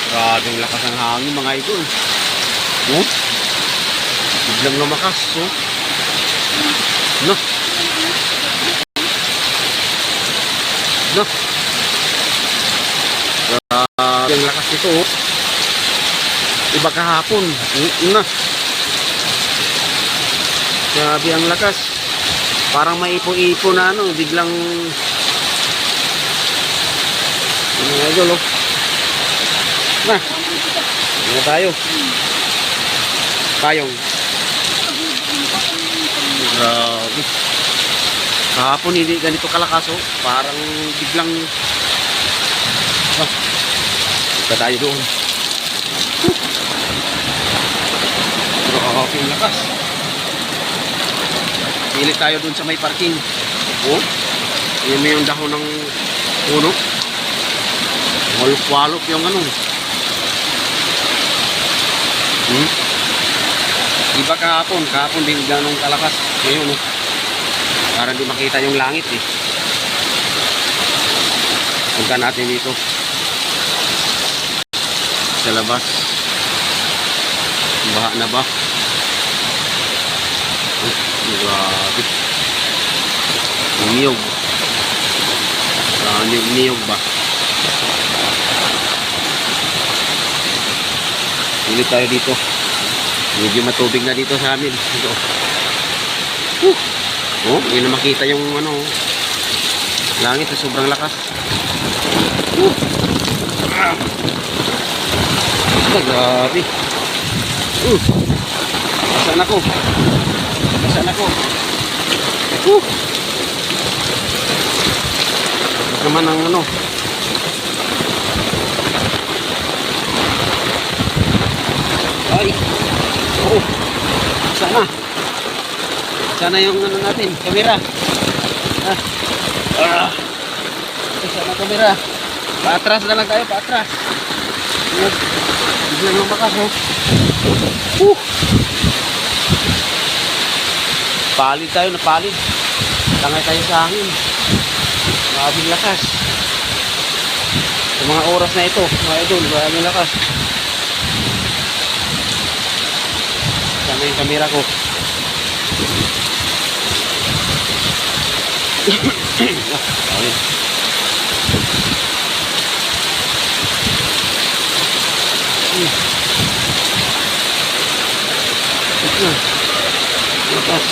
Grabe ang lakas ng hangin mga idol. Oh, biglang lumakas. Oh. No. No. Grabe ang lakas nito. Oh. Iba kahapon. Na. Grabe ang lakas. Parang may ipo-ipo na ano, biglang mga idol, oh. Na. Ano tayo? Tayong. Grabe. Kahapon hindi ganito kalakas, oh. Parang biglang ika tayo doon. Grabe ang lakas. Pilit tayo doon sa may parking. Oh. Yan mo yung dahon ng puno. Walop-walop yung ano. Iba kahapon din ganong kalakas. Ngayon, oh. Para di makita yung langit eh. Punta natin dito sa labas. Baha na ba? Grabe. Niyog. Niyog ba? Ulit tayo dito. Medyo matubig na dito sa amin. Ito. Oh, hindi na makita yung ano, langit na sobrang lakas. Grabe. Nasaan ako? Nasaan ako? Ito naman ang ano. Ay. Oh. Sana. Sana yung ano natin, kamera. Sana kamera. Paatras na lang tayo, paatras. Biglang lumakas, oh. Palid tayo, napalid. Tangay tayo sa hangin. Maraming lakas. Sa mga oras na ito, mga idol, maraming lakas. Sana yung kamera ko. Ayun. Lakas.